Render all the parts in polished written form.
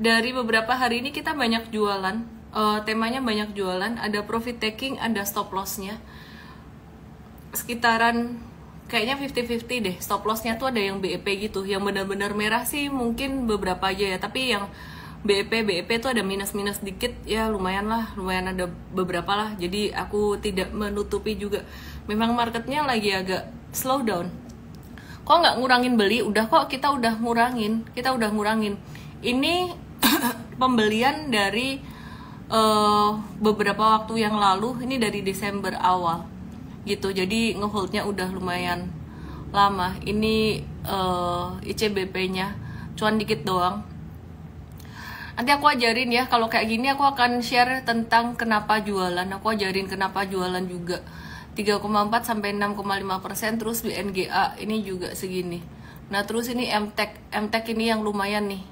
dari beberapa hari ini kita banyak jualan, temanya banyak jualan, ada profit taking, ada stop lossnya, sekitaran kayaknya 50-50 deh. Stop lossnya tuh ada yang BEP gitu, yang benar-benar merah sih mungkin beberapa aja ya, tapi yang BEP tuh ada minus-minus dikit ya, lumayan ada beberapa lah. Jadi aku tidak menutupi juga, memang marketnya lagi agak slow down. Kok nggak ngurangin beli? Udah kok, kita udah ngurangin. Ini pembelian dari beberapa waktu yang lalu, ini dari Desember awal gitu, jadi ngeholdnya udah lumayan lama. Ini ICBP-nya cuan dikit doang. Nanti aku ajarin ya, kalau kayak gini aku akan share tentang kenapa jualan. Aku ajarin kenapa jualan juga. 3,4 sampai 6,5%, terus BNGA ini juga segini. Nah, terus ini MTEK ini yang lumayan nih.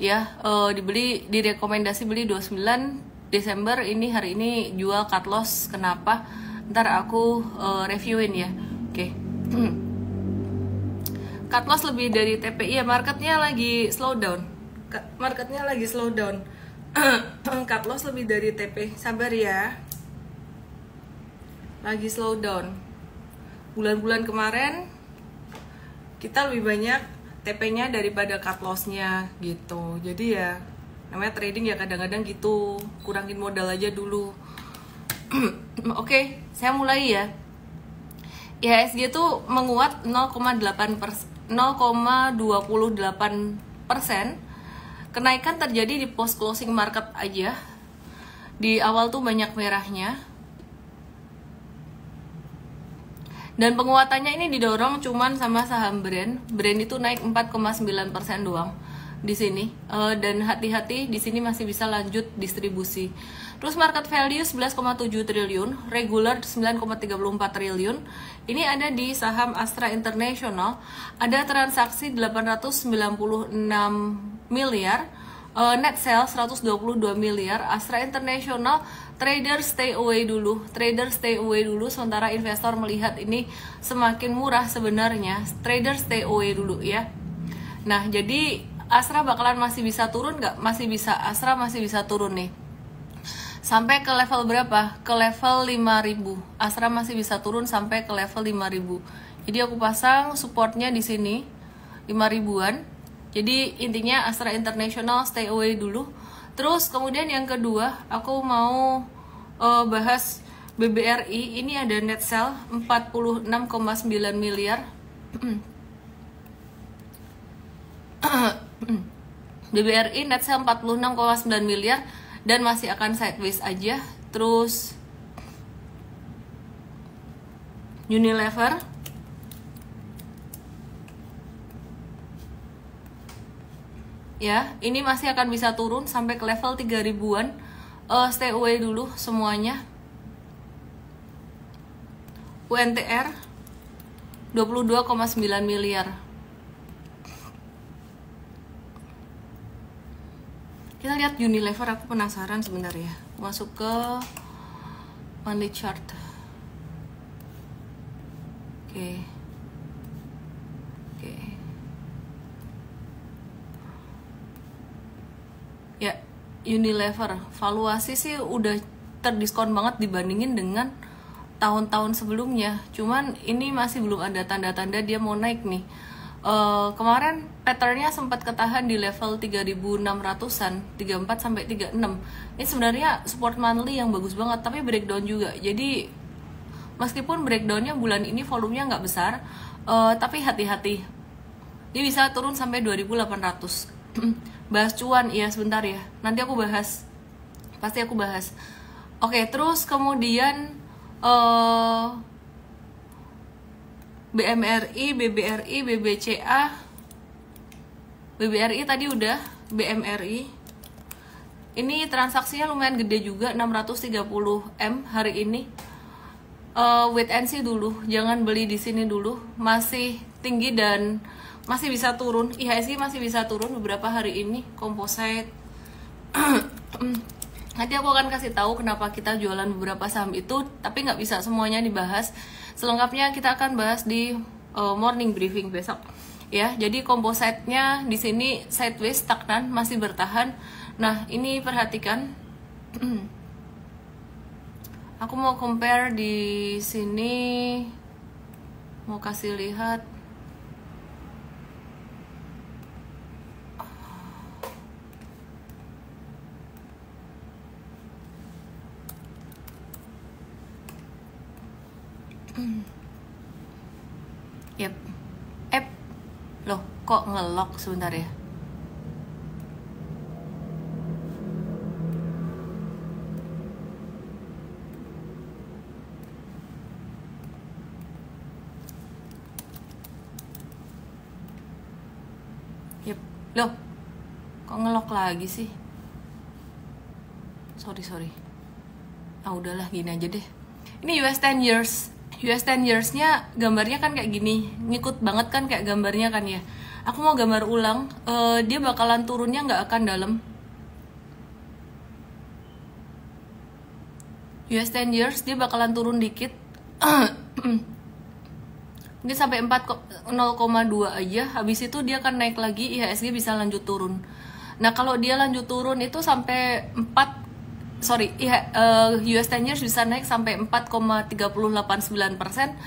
Ya, dibeli, direkomendasi beli 29 Desember, ini hari ini jual cut loss. Kenapa? Ntar aku reviewin ya. Oke. Cut loss lebih dari TPI ya, marketnya lagi slow down. Cut loss lebih dari TP. Sabar ya. Lagi slow down. Bulan-bulan kemarin kita lebih banyak TP-nya daripada cut loss-nya gitu. Jadi ya namanya trading ya, kadang-kadang gitu. Kurangin modal aja dulu. Oke, saya mulai ya. IHSG tuh menguat 0,28%. Kenaikan terjadi di post closing market aja. Di awal tuh banyak merahnya. Dan penguatannya ini didorong cuman sama saham brand. Brand itu naik 4,9% doang di sini. Dan hati-hati, di sini masih bisa lanjut distribusi. Terus market value 11,7 triliun, regular 9,34 triliun. Ini ada di saham Astra International. Ada transaksi 896 miliar. Net sales 122 miliar. Astra International, trader stay away dulu, sementara investor melihat ini semakin murah sebenarnya. Trader stay away dulu ya. Nah, jadi Astra bakalan masih bisa turun nggak? Astra masih bisa turun nih. Sampai ke level berapa? Ke level 5.000. Astra masih bisa turun sampai ke level 5.000. Jadi aku pasang supportnya di sini 5.000-an. Jadi intinya Astra International stay away dulu. Terus kemudian yang kedua, aku mau bahas BBRI. Ini ada net sell 46,9 miliar. BBRI net sell 46,9 miliar dan masih akan sideways aja. Terus Unilever ya, ini masih akan bisa turun sampai ke level 3.000-an. Stay away dulu semuanya. UNTR 22,9 miliar. Kita lihat Unilever, aku penasaran sebentar ya. Masuk ke monthly chart. Oke. Ya, Unilever valuasi sih udah terdiskon banget dibandingin dengan tahun-tahun sebelumnya. Cuman ini masih belum ada tanda-tanda dia mau naik nih. Kemarin patternnya sempat ketahan di level 3.600-an, 34 sampai 36. Ini sebenarnya support monthly yang bagus banget, tapi breakdown juga. Jadi meskipun breakdownnya bulan ini volumenya nggak besar, tapi hati-hati. Dia bisa turun sampai 2.800. Bahas cuan, iya sebentar ya. Nanti aku bahas. Pasti aku bahas. Oke, terus kemudian BMRI, BBRI, BBCA. BBRI tadi udah, BMRI. Ini transaksinya lumayan gede juga, 630M hari ini. Wait and see dulu, jangan beli di sini dulu. Masih tinggi dan masih bisa turun. IHSG masih bisa turun beberapa hari ini. Composite. Nanti aku akan kasih tahu kenapa kita jualan beberapa saham itu, tapi nggak bisa semuanya dibahas. Selengkapnya kita akan bahas di morning briefing besok. ya. Jadi kompositnya di sini sideways stagnan, masih bertahan. Nah, ini perhatikan. Aku mau compare di sini, mau kasih lihat. Yep. Loh, kok ngelok sebentar ya? Yep. Loh, kok ngelok lagi sih? Sorry. Ah, udahlah, gini aja deh. Ini US 10 years. US 10 years-nya gambarnya kan kayak gini, ngikut banget kan kayak gambarnya kan ya. Aku mau gambar ulang, dia bakalan turunnya nggak akan dalam. US 10 years dia bakalan turun dikit. Mungkin sampai 0,2 aja, habis itu dia akan naik lagi, IHSG bisa lanjut turun. Nah, kalau dia lanjut turun itu sampai US 10 years bisa naik sampai 4,389%.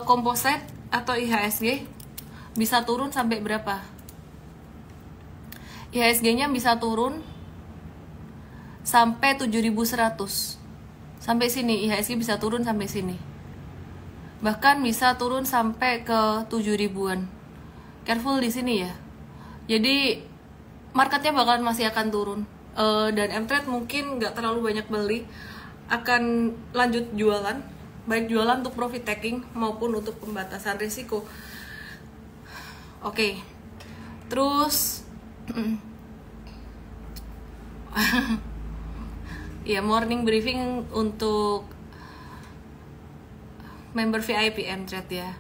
Komposit atau IHSG bisa turun sampai berapa? IHSG-nya bisa turun sampai 7.100. Sampai sini IHSG bisa turun sampai sini. Bahkan bisa turun sampai ke 7.000-an. Careful di sini ya. Jadi marketnya bakalan masih akan turun. Dan Mtrade mungkin nggak terlalu banyak beli, akan lanjut jualan, baik jualan untuk profit taking maupun untuk pembatasan risiko. Oke. Terus ya, morning briefing untuk member VIP Mtrade ya.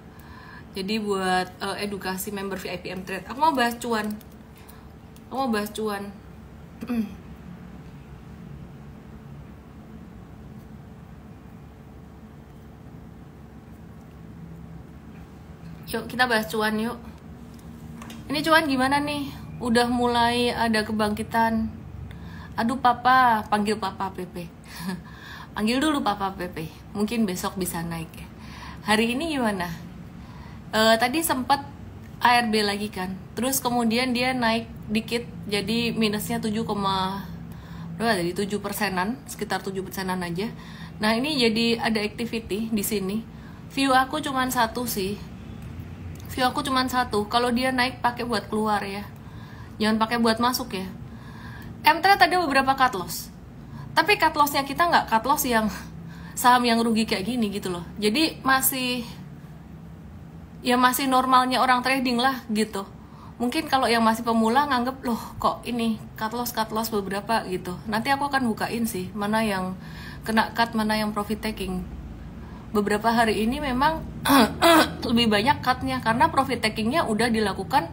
Jadi buat edukasi member VIP Mtrade, aku mau bahas cuan. Yuk kita bahas cuan yuk. Ini cuan gimana nih? Udah mulai ada kebangkitan. Aduh papa, panggil papa PP. Panggil dulu papa PP. Mungkin besok bisa naik ya. Hari ini gimana? Tadi sempat ARB lagi kan. Terus kemudian dia naik dikit, jadi minusnya 7%-an, sekitar 7%-an aja. Nah, ini jadi ada activity di sini. View aku cuman satu sih. Kalau dia naik pakai buat keluar ya. Jangan pakai buat masuk ya. Mtrade ada beberapa cut loss. Tapi cut loss-nya kita nggak cut loss yang saham yang rugi kayak gini gitu loh. Jadi masih normalnya orang trading lah gitu. Mungkin kalau yang masih pemula nganggep loh kok ini cut loss beberapa gitu. Nanti aku akan bukain sih mana yang kena cut, mana yang profit taking. Beberapa hari ini memang lebih banyak cutnya karena profit takingnya udah dilakukan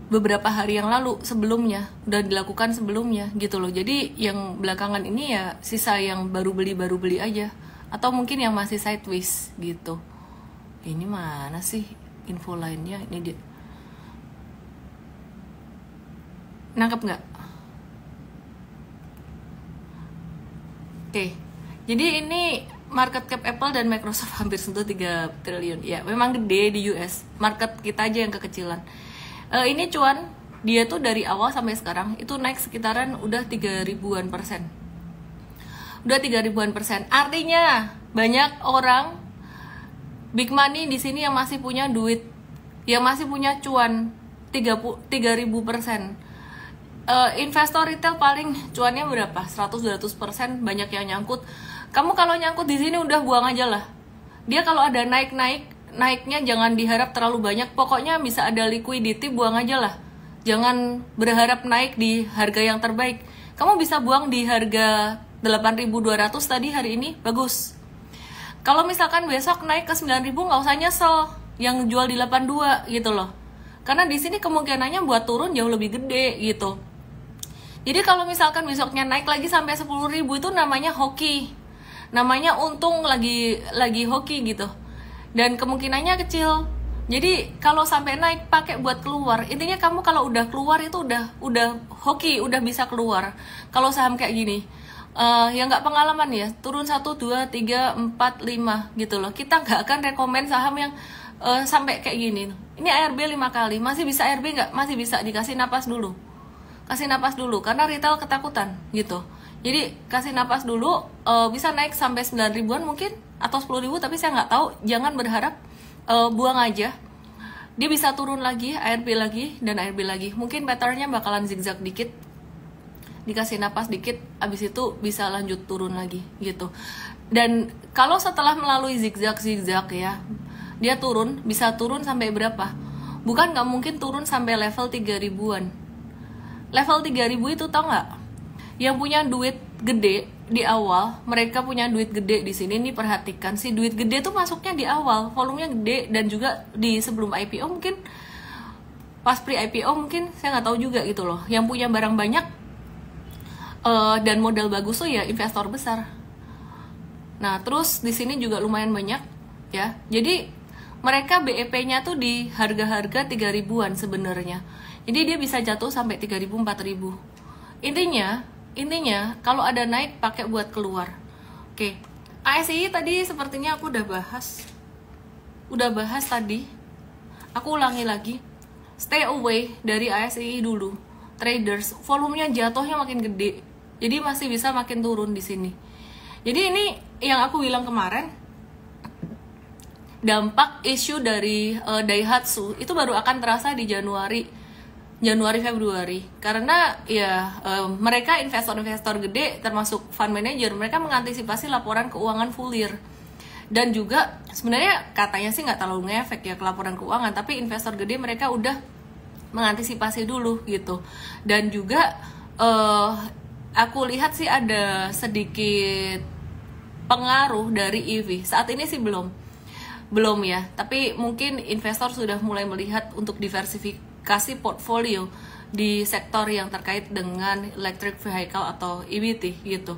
beberapa hari yang lalu sebelumnya gitu loh. Jadi yang belakangan ini ya sisa yang baru beli aja, atau mungkin yang masih sideways gitu. Ini mana sih info lainnya? Ini dia. Nangkep nggak? Oke. Jadi ini market cap Apple dan Microsoft hampir sentuh 3 triliun. Ya, memang gede di US. Market kita aja yang kekecilan. Ini cuan, dia tuh dari awal sampai sekarang itu naik sekitaran udah 3.000-an persen. Artinya banyak orang big money di sini yang masih punya duit, yang masih punya cuan 3.000%. Investor retail paling cuannya berapa? 100-200%, banyak yang nyangkut. Kamu kalau nyangkut di sini udah buang aja lah. Dia kalau ada naiknya jangan diharap terlalu banyak. Pokoknya bisa ada liquidity, buang aja lah. Jangan berharap naik di harga yang terbaik. Kamu bisa buang di harga 8.200 tadi hari ini, bagus. Kalau misalkan besok naik ke 9.000 nggak usah nyesel yang jual di 82 gitu loh. Karena di sini kemungkinannya buat turun jauh lebih gede gitu. Jadi kalau misalkan besoknya naik lagi sampai 10.000 itu namanya hoki. Namanya untung lagi hoki gitu. Dan kemungkinannya kecil. Jadi kalau sampai naik pakai buat keluar, intinya kamu kalau udah keluar itu udah hoki, udah bisa keluar. Kalau saham kayak gini, yang nggak pengalaman ya, turun 1, 2, 3, 4, 5 gitu loh. Kita nggak akan rekomen saham yang sampai kayak gini. Ini ARB 5 kali, masih bisa ARB nggak? Masih bisa, dikasih napas dulu. Kasih napas dulu, karena retail ketakutan gitu. Jadi kasih napas dulu, bisa naik sampai 9 ribuan mungkin, atau 10 ribu, tapi saya nggak tahu, jangan berharap. Buang aja. Dia bisa turun lagi, ARB lagi, dan ARB lagi. Mungkin patternnya bakalan zigzag dikit, dikasih napas dikit, abis itu bisa lanjut turun lagi gitu. Dan kalau setelah melalui zigzag ya, dia turun, bisa turun sampai berapa? Bukan nggak mungkin turun sampai level 3 ribuan. Level 3 ribu itu tau nggak? Yang punya duit gede di awal, mereka punya duit gede di sini. Nih perhatikan, si duit gede tuh masuknya di awal, volumenya gede, dan juga di sebelum IPO mungkin, pas pre IPO mungkin, saya nggak tahu juga gitu loh. Yang punya barang banyak dan modal bagus tuh ya investor besar. Nah terus di sini juga lumayan banyak ya. Jadi mereka BEP-nya tuh di harga-harga 3 ribuan sebenarnya. Jadi dia bisa jatuh sampai 3 ribu, 4 ribu. Intinya kalau ada naik pakai buat keluar. Oke, ASI tadi sepertinya aku udah bahas tadi. Aku ulangi lagi, stay away dari ASI dulu. Traders, volumenya jatuhnya makin gede, jadi masih bisa makin turun di sini. Jadi ini yang aku bilang kemarin, dampak isu dari Daihatsu itu baru akan terasa di Januari-Februari, karena ya mereka investor-investor gede termasuk fund manager, mereka mengantisipasi laporan keuangan full year. Dan juga sebenarnya katanya sih nggak terlalu ngefek ya ke laporan keuangan, tapi investor gede mereka udah mengantisipasi dulu gitu. Dan juga aku lihat sih ada sedikit pengaruh dari EV. Saat ini sih belum ya, tapi mungkin investor sudah mulai melihat untuk diversifikasi portfolio di sektor yang terkait dengan electric vehicle atau EVT gitu.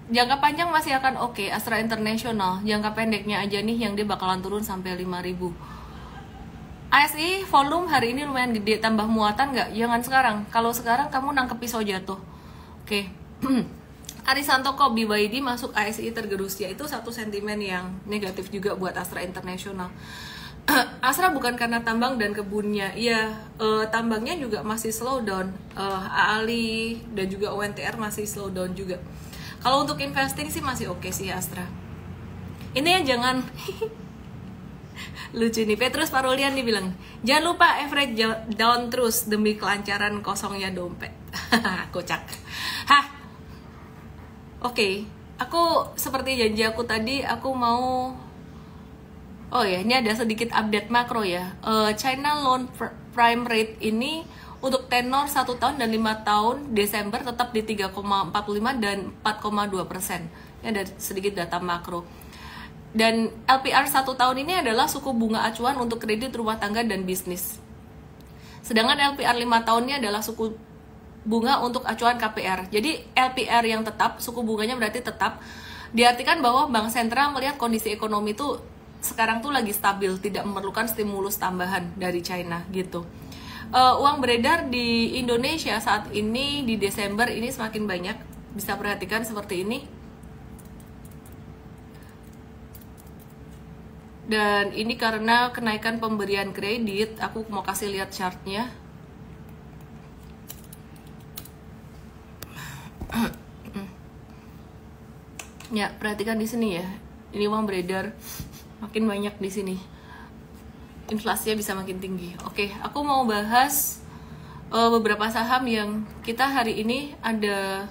Jangka panjang masih akan oke, Astra International. Jangka pendeknya aja nih yang dia bakalan turun sampai 5.000. ASI volume hari ini lumayan gede, tambah muatan nggak? Jangan sekarang. Kalau sekarang kamu nangkep pisau jatuh. Oke. Arisanto kok BYD masuk ASI tergerus, ya itu satu sentimen yang negatif juga buat Astra International. Astra bukan karena tambang dan kebunnya, ya tambangnya juga masih slow down, AALI dan juga ONTR masih slow down juga. Kalau untuk investing sih masih oke sih Astra. Ini ya jangan lucu nih, Petrus Parolian dibilang jangan lupa average down terus demi kelancaran kosongnya dompet. Kocak. Oke, aku seperti janji aku tadi, aku mau ini ada sedikit update makro ya. China loan prime rate ini untuk tenor 1 tahun dan 5 tahun Desember tetap di 3,45 dan 4,2%. Ini ada sedikit data makro. Dan LPR 1 tahun ini adalah suku bunga acuan untuk kredit rumah tangga dan bisnis. Sedangkan LPR 5 tahunnya adalah suku bunga untuk acuan KPR. Jadi LPR yang tetap, suku bunganya berarti tetap. Diartikan bahwa bank sentral melihat kondisi ekonomi itu sekarang tuh lagi stabil, tidak memerlukan stimulus tambahan dari China gitu. Uang beredar di Indonesia saat ini di Desember ini semakin banyak, bisa perhatikan seperti ini. Dan ini karena kenaikan pemberian kredit. Aku mau kasih lihat chartnya. Ya, perhatikan di sini ya. Ini uang beredar makin banyak di sini. Inflasinya bisa makin tinggi. Oke, aku mau bahas beberapa saham yang kita hari ini ada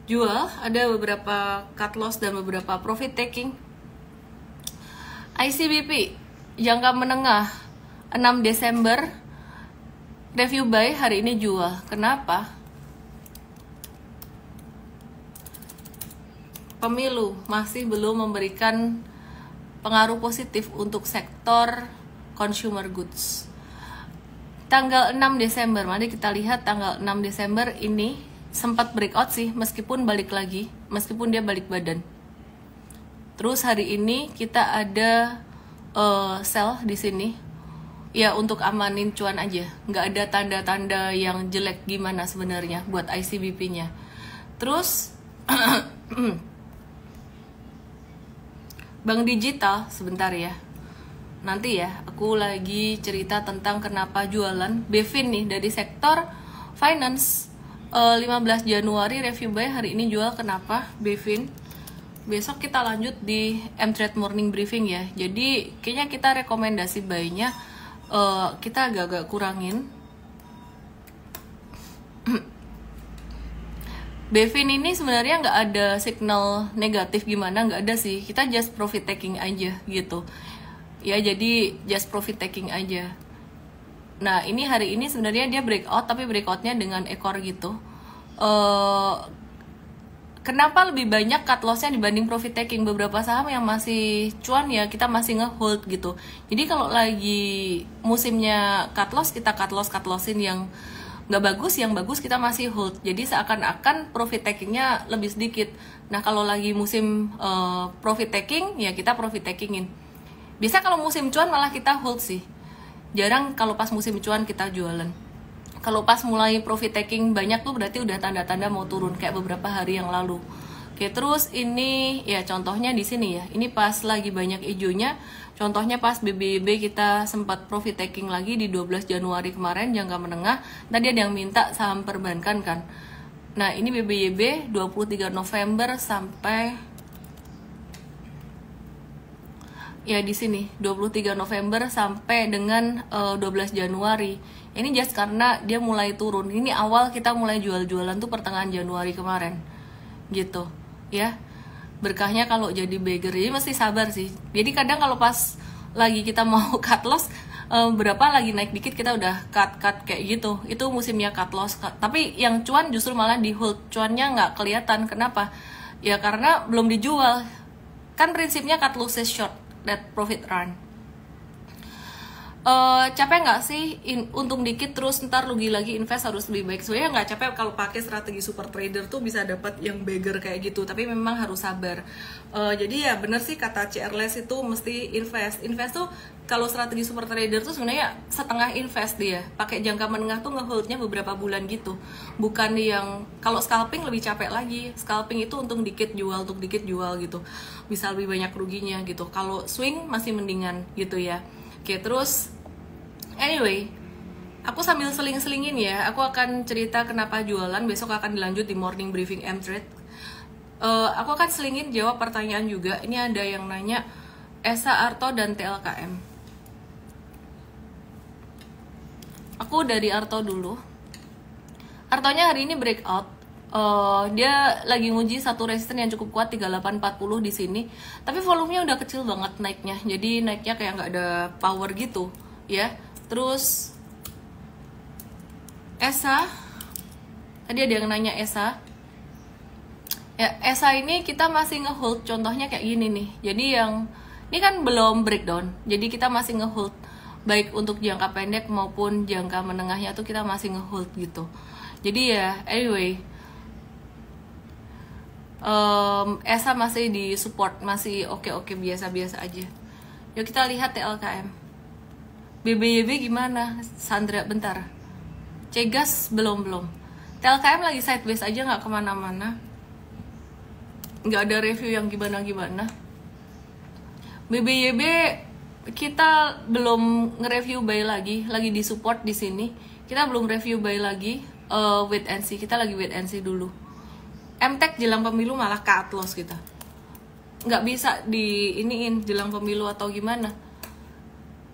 jual, ada beberapa cut loss dan beberapa profit taking. ICBP jangka menengah 6 Desember review buy, hari ini jual. Kenapa? Pemilu masih belum memberikan pengaruh positif untuk sektor consumer goods. Tanggal 6 Desember, mari kita lihat tanggal 6 Desember ini sempat breakout sih, meskipun balik lagi, meskipun dia balik badan. Terus hari ini kita ada sell di sini. Ya untuk amanin cuan aja, nggak ada tanda-tanda yang jelek gimana sebenarnya buat ICBP-nya. Terus Bank digital sebentar ya. Nanti ya aku lagi cerita tentang kenapa jualan Bevin nih dari sektor finance. 15 Januari review buy, hari ini jual kenapa Bevin. Besok kita lanjut di M-Trade Morning Briefing ya. Jadi kayaknya kita rekomendasi buy-nya kita agak-agak kurangin. Bevin ini sebenarnya nggak ada signal negatif gimana, nggak ada sih. Kita just profit taking aja gitu. Ya jadi just profit taking aja. Nah ini hari ini sebenarnya dia breakout, tapi breakoutnya dengan ekor gitu. Kenapa lebih banyak cut lossnya dibanding profit taking? Beberapa saham yang masih cuan ya kita masih nge-hold gitu. Jadi kalau lagi musimnya cut loss, kita cut lossin yang nggak bagus, yang bagus kita masih hold. Jadi seakan-akan profit takingnya lebih sedikit. Nah kalau lagi musim profit taking ya kita profit takingin. Bisa kalau musim cuan malah kita hold sih. Jarang kalau pas musim cuan kita jualan. Kalau pas mulai profit taking banyak tuh berarti udah tanda-tanda mau turun kayak beberapa hari yang lalu. Oke, terus ini ya contohnya di sini ya. Ini pas lagi banyak hijaunya. Contohnya pas BBYB kita sempat profit taking lagi di 12 Januari kemarin jangka menengah. Tadi ada yang minta saham perbankan kan. Nah, ini BBYB 23 November sampai ya di sini 23 November sampai dengan 12 Januari. Ini just karena dia mulai turun. Ini awal kita mulai jual-jualan tuh pertengahan Januari kemarin. Gitu, ya. Berkahnya kalau jadi beggar. Jadi mesti sabar sih. Jadi kadang kalau pas lagi kita mau cut loss, berapa lagi naik dikit kita udah cut kayak gitu. Itu musimnya cut loss. Tapi yang cuan justru malah di hold. Cuannya nggak kelihatan. Kenapa? Ya karena belum dijual. Kan prinsipnya cut losses short, that profit run. Capek nggak sih untung dikit terus ntar rugi lagi, invest harus lebih baik? Sebenarnya nggak capek kalau pakai strategi super trader tuh bisa dapat yang beggar kayak gitu, tapi memang harus sabar. Jadi ya bener sih kata CRLS itu mesti invest tuh. Kalau strategi super trader tuh sebenarnya setengah invest dia, pakai jangka menengah tuh ngeholdnya beberapa bulan gitu, bukan yang kalau scalping lebih capek lagi. Scalping itu untung dikit jual, untuk dikit jual gitu, bisa lebih banyak ruginya gitu. Kalau swing masih mendingan gitu ya. Oke, terus anyway, aku sambil seling-selingin ya, aku akan cerita kenapa jualan, besok akan dilanjut di morning briefing M-Trade. Aku akan selingin jawab pertanyaan juga. Ini ada yang nanya ESA, Arto, dan TLKM. Aku dari Arto dulu. Artonya hari ini breakout. Dia lagi nguji satu resisten yang cukup kuat 3840 di sini, tapi volumenya udah kecil banget naiknya, jadi naiknya kayak nggak ada power gitu ya. Terus ESA, tadi ada yang nanya ESA ya. ESA ini kita masih ngehold, contohnya kayak gini nih. Jadi yang ini kan belum breakdown, jadi kita masih ngehold baik untuk jangka pendek maupun jangka menengahnya tuh kita masih ngehold gitu. Jadi ya anyway, ESA masih di support, masih oke biasa-biasa aja. Yuk kita lihat TLKM. BBYB gimana? Sandra bentar. Cegas belum. TLKM lagi sideways aja, nggak kemana-mana. Nggak ada review yang gimana-gimana. BBYB kita belum nge-review buy lagi di support di sini. Kita belum review buy lagi. Wait and see, kita lagi wait and see dulu. MTech jelang pemilu malah cut loss kita. Nggak bisa di iniin jelang pemilu atau gimana.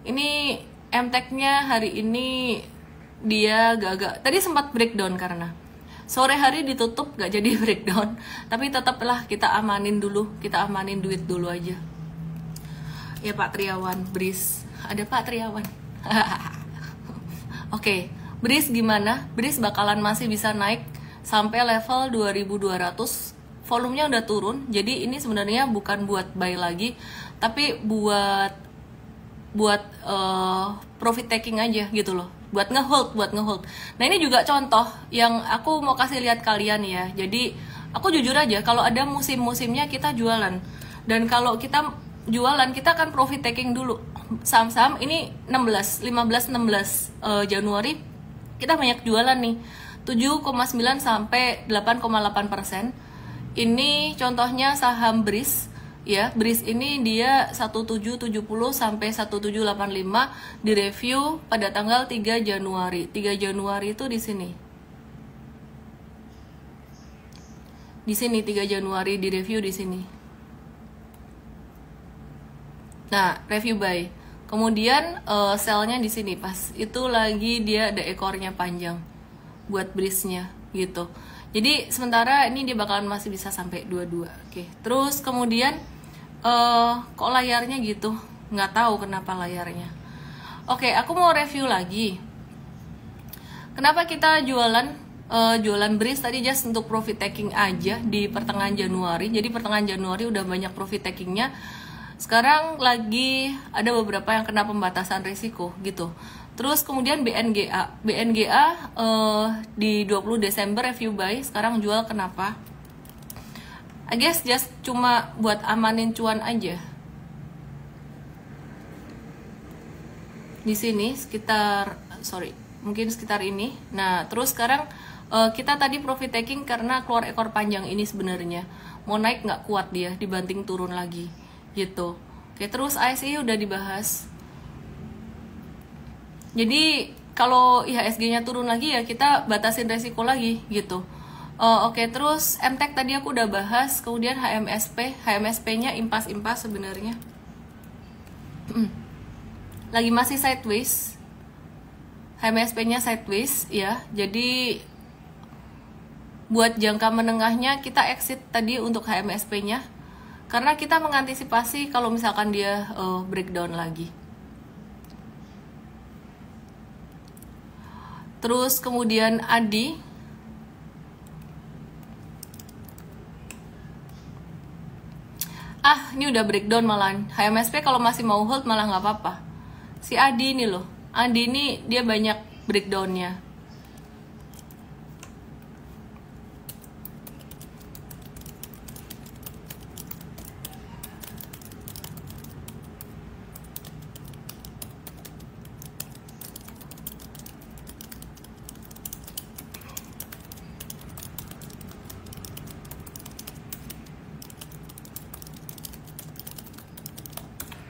Ini MTech-nya hari ini dia gagak. Tadi sempat breakdown karena sore hari ditutup, nggak jadi breakdown. Tapi tetaplah kita amanin dulu, kita amanin duit dulu aja. Ya Pak Triawan, Bris. Ada Pak Triawan. Oke, Bris gimana? Bris bakalan masih bisa naik sampai level 2200. Volumenya udah turun, jadi ini sebenarnya bukan buat buy lagi, tapi buat profit taking aja gitu loh, buat ngehold. Nah ini juga contoh yang aku mau kasih lihat kalian ya. Jadi aku jujur aja, kalau ada musim-musimnya kita jualan, dan kalau kita jualan kita akan profit taking dulu. saham-saham ini 15-16 kita banyak jualan nih, 7,9 sampai 8,8%. Ini contohnya saham BRIS ya. BRIS ini dia 1770 sampai 1785 direview pada tanggal 3 Januari. 3 Januari itu di sini. Di sini 3 Januari direview di sini. Nah, review buy. Kemudian sell-nya di sini pas. Itu lagi dia ada ekornya panjang buat BRIS-nya gitu. Jadi sementara ini dia bakalan masih bisa sampai 22. Oke. Terus kemudian kok layarnya gitu? Nggak tahu kenapa layarnya. Oke, aku mau review lagi. Kenapa kita jualan BRIS tadi just untuk profit taking aja di pertengahan Januari. Jadi pertengahan Januari udah banyak profit takingnya. Sekarang lagi ada beberapa yang kena pembatasan risiko gitu. Terus kemudian BNGA di 20 Desember review buy, sekarang jual. Kenapa? I guess just cuma buat amanin cuan aja. Di sini mungkin sekitar ini. Nah, terus sekarang kita tadi profit taking karena keluar ekor panjang ini sebenarnya. Mau naik nggak kuat dia, dibanting turun lagi gitu. Oke, terus ASI udah dibahas. Jadi kalau IHSG-nya turun lagi ya kita batasin resiko lagi gitu. Oke, terus MTEK tadi aku udah bahas. Kemudian HMSP-nya impas-impas sebenarnya. Lagi masih sideways. HMSP-nya sideways ya. Jadi buat jangka menengahnya kita exit tadi untuk HMSP-nya. Karena kita mengantisipasi kalau misalkan dia breakdown lagi. Terus kemudian ADI. Ini udah breakdown malahan. HMSP kalau masih mau hold malah nggak apa-apa. Si ADI ini loh. ADI ini dia banyak breakdownnya.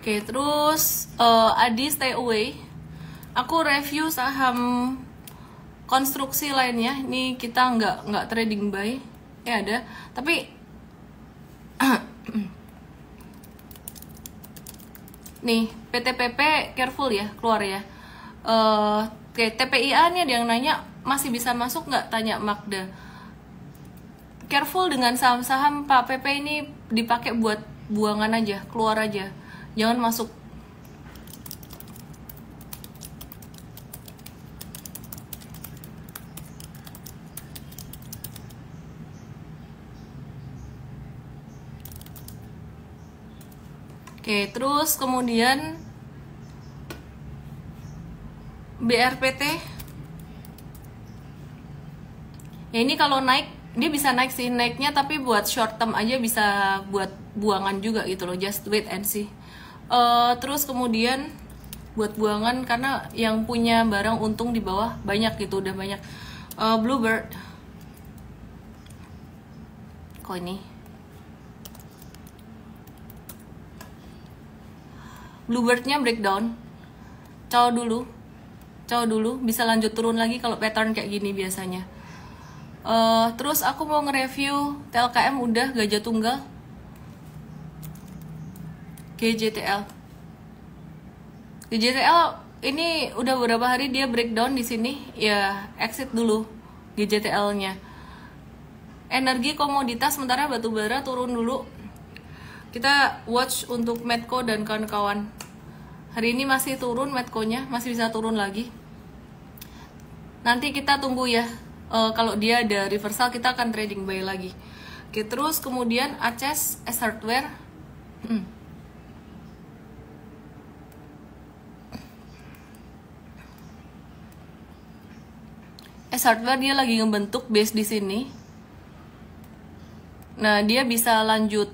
Oke, terus Adi stay away. Aku review saham konstruksi lainnya. Ini kita nggak trading buy. Ada, tapi nih PTPP careful ya keluar ya. Oke, TPIA nih ada yang nanya masih bisa masuk nggak? Tanya Magda. Careful dengan saham-saham Pak PP ini dipakai buat buangan aja, keluar aja. Jangan masuk. Oke, terus kemudian BRPT. Ya ini kalau naik, dia bisa naik sih, naiknya tapi buat short term aja, bisa buat buangan juga gitu loh, just wait and see. Terus kemudian buat buangan karena yang punya barang untung di bawah banyak gitu, udah banyak. Bluebird. Kok ini? Bluebirdnya breakdown. Cow dulu, bisa lanjut turun lagi kalau pattern kayak gini biasanya. Terus aku mau nge-review TLKM udah, Gajah Tunggal. GJTL ini udah beberapa hari dia breakdown di sini ya, exit dulu GJTL-nya. Energi komoditas sementara batubara turun dulu. Kita watch untuk Medco dan kawan-kawan. Hari ini masih turun Medco-nya, masih bisa turun lagi. Nanti kita tunggu ya. Kalau dia ada reversal kita akan trading buy lagi. Oke, terus kemudian ACES Hardware. Hardware dia lagi ngebentuk base di sini. Nah, dia bisa lanjut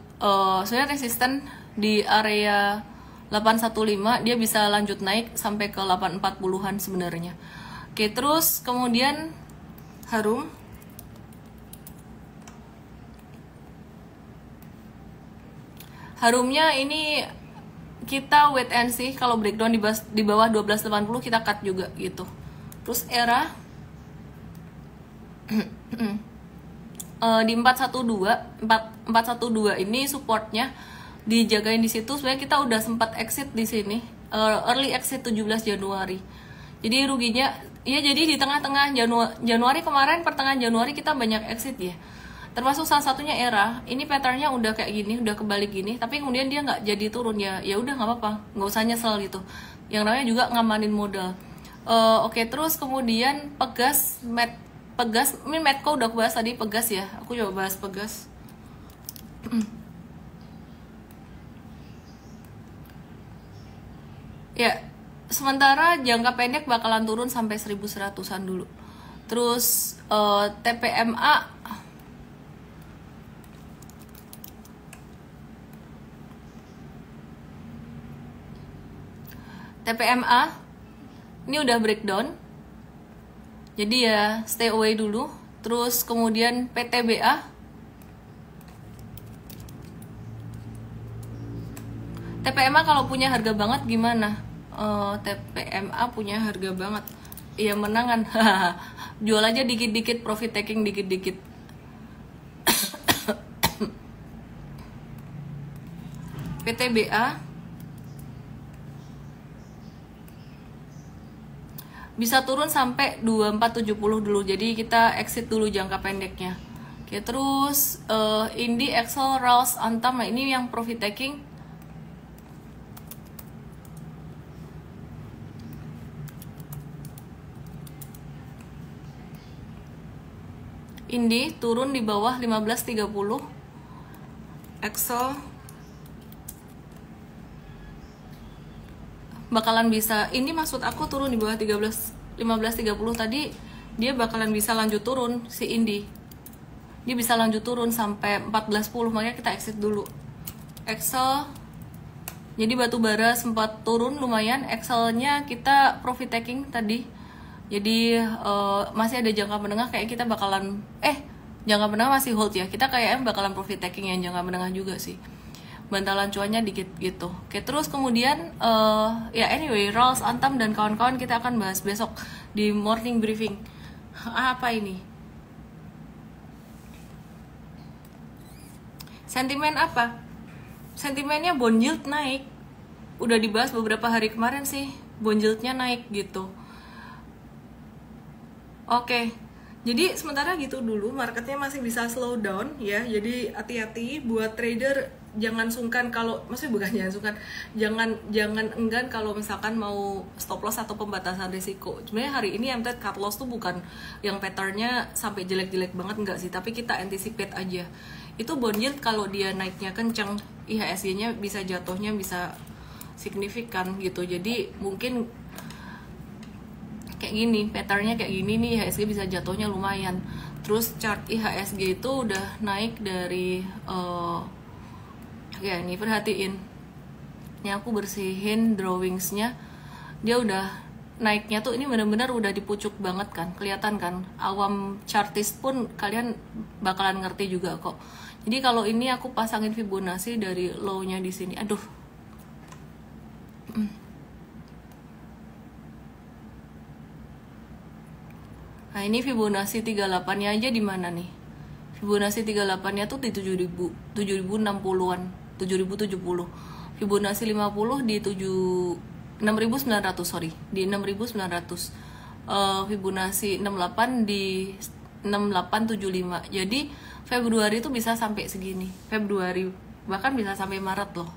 sebenarnya resisten di area 815 dia bisa lanjut naik sampai ke 840-an sebenarnya. Oke, terus kemudian Harum. Harumnya ini kita wait and see, kalau breakdown di bawah 1280 kita cut juga gitu. Terus Era di 412 ini supportnya dijagain di situ. Sebenarnya kita udah sempat exit di sini, early exit 17 Januari. Jadi ruginya ya, jadi di tengah-tengah Januari kemarin, pertengahan Januari kita banyak exit ya. Termasuk salah satunya Era. Ini patternnya udah kayak gini, udah kebalik gini, tapi kemudian dia nggak jadi turun ya. Ya udah nggak apa-apa, nggak usah nyesel gitu. Yang namanya juga ngamanin modal. Oke, terus kemudian Pegas, ini Medco udah aku bahas tadi. Pegas ya, aku coba bahas Pegas. Ya, sementara jangka pendek bakalan turun sampai 1100-an dulu. Terus TPMA ini udah breakdown, jadi ya stay away dulu. Terus kemudian PTBA, TPMA kalau punya harga banget gimana? TPMA punya harga banget, ya menangan. Jual aja dikit-dikit, profit taking dikit-dikit. PTBA bisa turun sampai 2470 dulu, jadi kita exit dulu jangka pendeknya. Oke, terus Indi, Excel, Rals, Antam, nah ini yang profit taking. Indi turun di bawah 1530. Excel bakalan bisa, ini maksud aku turun di bawah 1530 tadi, dia bakalan bisa lanjut turun. Si Indi dia bisa lanjut turun sampai 1410, makanya kita exit dulu. Excel, jadi batubara sempat turun lumayan, Excelnya kita profit taking tadi. Jadi masih ada jangka menengah, kayak kita bakalan jangka menengah masih hold ya, kita kayaknya bakalan profit taking yang jangka menengah juga sih. Bantalan cuannya dikit gitu. Oke, terus kemudian ya anyway, Rals, Antam dan kawan-kawan kita akan bahas besok di morning briefing. Apa ini? Sentimen apa? Sentimennya bond yield naik. Udah dibahas beberapa hari kemarin sih, bond yieldnya naik gitu. Oke, jadi sementara gitu dulu, marketnya masih bisa slow down ya. Jadi hati-hati buat trader, jangan sungkan kalau, maksudnya bukan jangan sungkan, jangan enggan kalau misalkan mau stop loss atau pembatasan risiko. Sebenarnya hari ini MT cut loss tuh bukan yang patternnya sampai jelek-jelek banget, enggak sih, tapi kita anticipate aja. Itu bond yield kalau dia naiknya kencang, IHSG-nya bisa jatuhnya bisa signifikan gitu. Jadi mungkin kayak gini, patternnya kayak gini nih, IHSG bisa jatuhnya lumayan. Terus chart IHSG itu udah naik dari ya ini perhatiin, ini aku bersihin drawingsnya, dia udah naiknya tuh ini bener-bener udah dipucuk banget kan, kelihatan kan. Awam chartist pun kalian bakalan ngerti juga kok. Jadi kalau ini aku pasangin Fibonacci dari low-nya di sini, aduh. Nah ini Fibonacci 38-nya aja di mana nih? Fibonacci 38-nya tuh di 7060-an, 7070. Fibonacci 50 di 6900, sorry, di 6900. Fibonacci 68 di 6875. Jadi Februari itu bisa sampai segini. Februari bahkan bisa sampai Maret loh.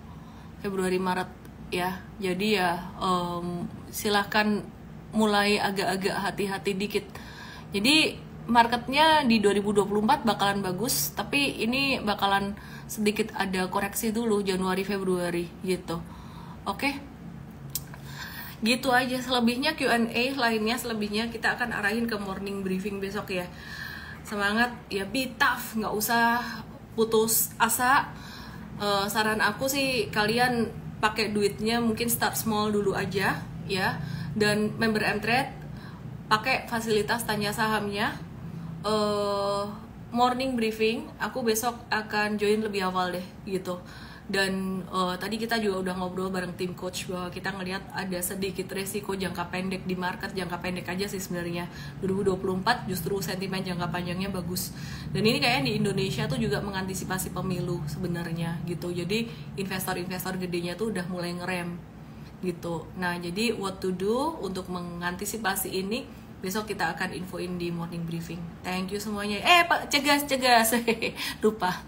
Februari Maret ya. Jadi ya silahkan mulai agak-agak hati-hati dikit. Jadi marketnya di 2024 bakalan bagus, tapi ini bakalan sedikit ada koreksi dulu Januari Februari gitu. Oke. Gitu aja, selebihnya Q&A lainnya, selebihnya kita akan arahin ke morning briefing besok ya. Semangat ya, be tough, nggak usah putus asa. Saran aku sih kalian pakai duitnya mungkin start small dulu aja ya. Dan member Mtrade pakai fasilitas tanya sahamnya. Morning briefing, aku besok akan join lebih awal deh gitu. Dan tadi kita juga udah ngobrol bareng tim coach bahwa kita ngelihat ada sedikit resiko jangka pendek di market, jangka pendek aja sih sebenarnya. 2024 justru sentimen jangka panjangnya bagus. Dan ini kayaknya di Indonesia tuh juga mengantisipasi pemilu sebenarnya gitu. Jadi investor-investor gedenya tuh udah mulai ngerem gitu. Nah, jadi what to do untuk mengantisipasi ini besok kita akan infoin di morning briefing. Thank you semuanya. Pak, cegas. Lupa.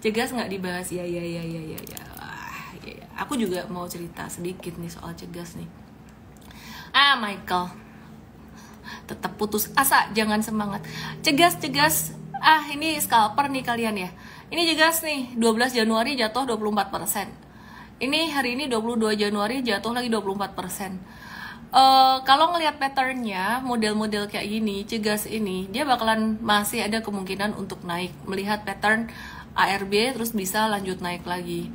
Cegas nggak dibahas ya. Wah, ya. Aku juga mau cerita sedikit nih soal cegas nih. Michael, tetap putus asa, jangan semangat. Cegas. Ini scalper nih kalian ya. Ini cegas nih, 12 Januari jatuh 24%. Ini hari ini 22 Januari jatuh lagi 24%. Kalau ngelihat patternnya, model-model kayak gini, cegas ini, dia bakalan masih ada kemungkinan untuk naik. Melihat pattern ARB terus bisa lanjut naik lagi.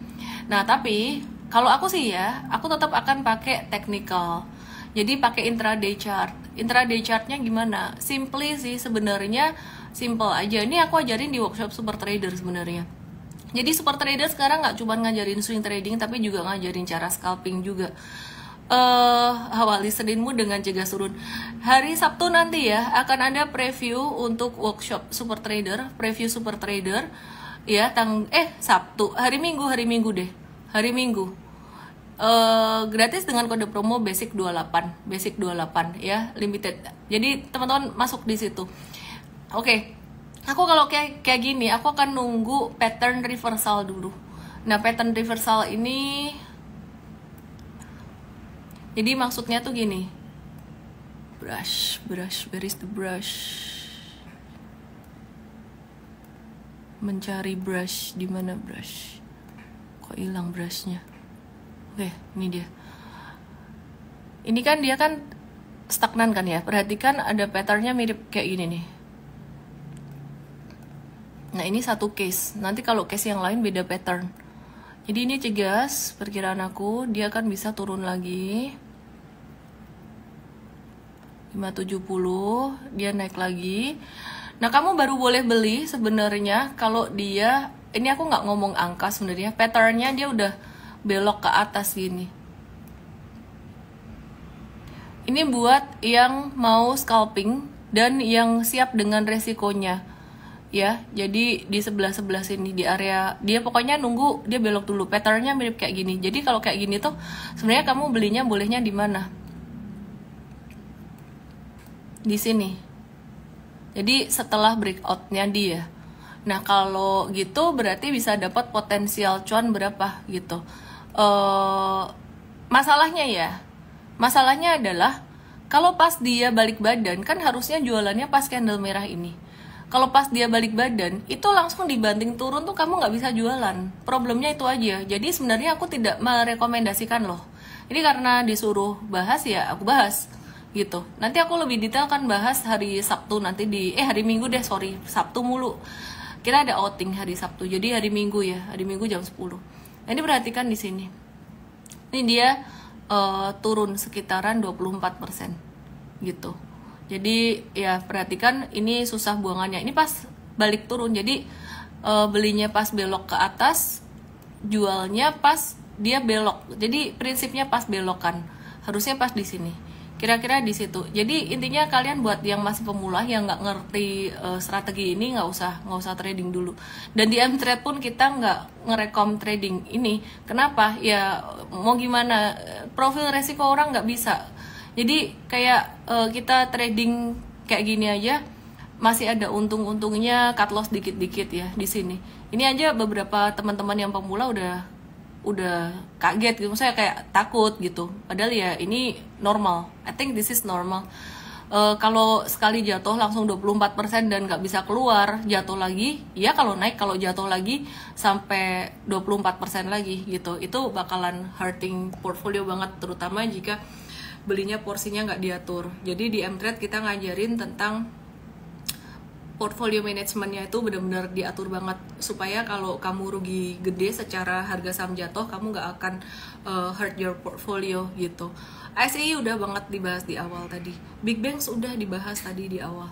Nah, tapi kalau aku sih ya, aku tetap akan pakai technical. Jadi pakai intraday chart. Intraday chartnya gimana? Simply sih sebenarnya, simple aja. Ini aku ajarin di workshop Super Trader sebenarnya. Jadi Super Trader sekarang nggak cuma ngajarin swing trading, tapi juga ngajarin cara scalping juga. Awali Seninmu dengan cegas turun. Hari Sabtu nanti ya akan ada preview untuk workshop Super Trader, preview Super Trader. Ya, Sabtu, hari Minggu deh. Hari Minggu. Gratis dengan kode promo basic 28 ya, limited. Jadi teman-teman masuk di situ. Oke. Aku kalau kayak gini, aku akan nunggu pattern reversal dulu. Nah, pattern reversal ini jadi maksudnya tuh gini. Brush, where is the brush? Mencari brush, di mana brush? Kok hilang brushnya? Oke, ini dia. Ini kan dia kan stagnan kan ya. Perhatikan ada patternnya mirip kayak gini nih. Nah, ini satu case. Nanti kalau case yang lain beda pattern. Jadi ini cegas, perkiraan aku dia akan bisa turun lagi. 570, dia naik lagi. Nah, kamu baru boleh beli sebenarnya kalau dia, ini aku nggak ngomong angka sebenarnya, patternnya dia udah belok ke atas gini. Ini buat yang mau scalping dan yang siap dengan resikonya, ya. Jadi di sebelah sini di area dia pokoknya nunggu dia belok dulu. Patternnya mirip kayak gini. Jadi kalau kayak gini tuh sebenarnya kamu belinya bolehnya di mana? Di sini. Jadi setelah breakoutnya dia. Nah, kalau gitu berarti bisa dapat potensial cuan berapa gitu. Masalahnya adalah kalau pas dia balik badan kan harusnya jualannya pas candle merah ini. Kalau pas dia balik badan itu langsung dibanting turun tuh kamu nggak bisa jualan. Problemnya itu aja. Jadi sebenarnya aku tidak merekomendasikan loh. Ini karena disuruh bahas ya aku bahas. Gitu. Nanti aku lebih detail kan bahas hari Sabtu nanti hari Minggu deh, Sabtu mulu. Kita ada outing hari Sabtu. Jadi hari Minggu ya, hari Minggu jam 10. Nah, ini perhatikan di sini. Ini dia turun sekitaran 24% gitu. Jadi ya perhatikan ini susah buangannya. Ini pas balik turun. Jadi belinya pas belok ke atas, jualnya pas dia belok. Jadi prinsipnya pas belokan. Harusnya pas di sini. Kira-kira di situ. Jadi intinya kalian buat yang masih pemula yang nggak ngerti strategi ini nggak usah trading dulu. Dan di Mtrade pun kita nggak ngerekom trading ini. Kenapa? Ya mau gimana? Profil resiko orang nggak bisa. Jadi kayak kita trading kayak gini aja masih ada untung-untungnya, cut loss dikit-dikit ya di sini. Ini aja beberapa teman-teman yang pemula udah kaget gitu, saya kayak takut gitu. Padahal ya ini normal. I think this is normal. Kalau sekali jatuh langsung 24% dan nggak bisa keluar, jatuh lagi, ya kalau naik, kalau jatuh lagi sampai 24% lagi gitu, itu bakalan hurting portfolio banget, terutama jika belinya porsinya nggak diatur. Jadi di Mtrade kita ngajarin tentang portfolio manajemennya itu benar-benar diatur banget supaya kalau kamu rugi gede secara harga saham jatuh, kamu nggak akan hurt your portfolio gitu. ASI udah banget dibahas di awal tadi, Big Bang sudah dibahas tadi di awal.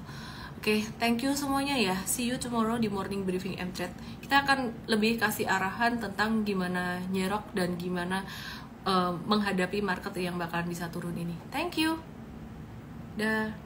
Oke, thank you semuanya ya. See you tomorrow di morning briefing MTrade. Kita akan lebih kasih arahan tentang gimana nyerok dan gimana menghadapi market yang bakalan bisa turun ini. Thank you. Dah.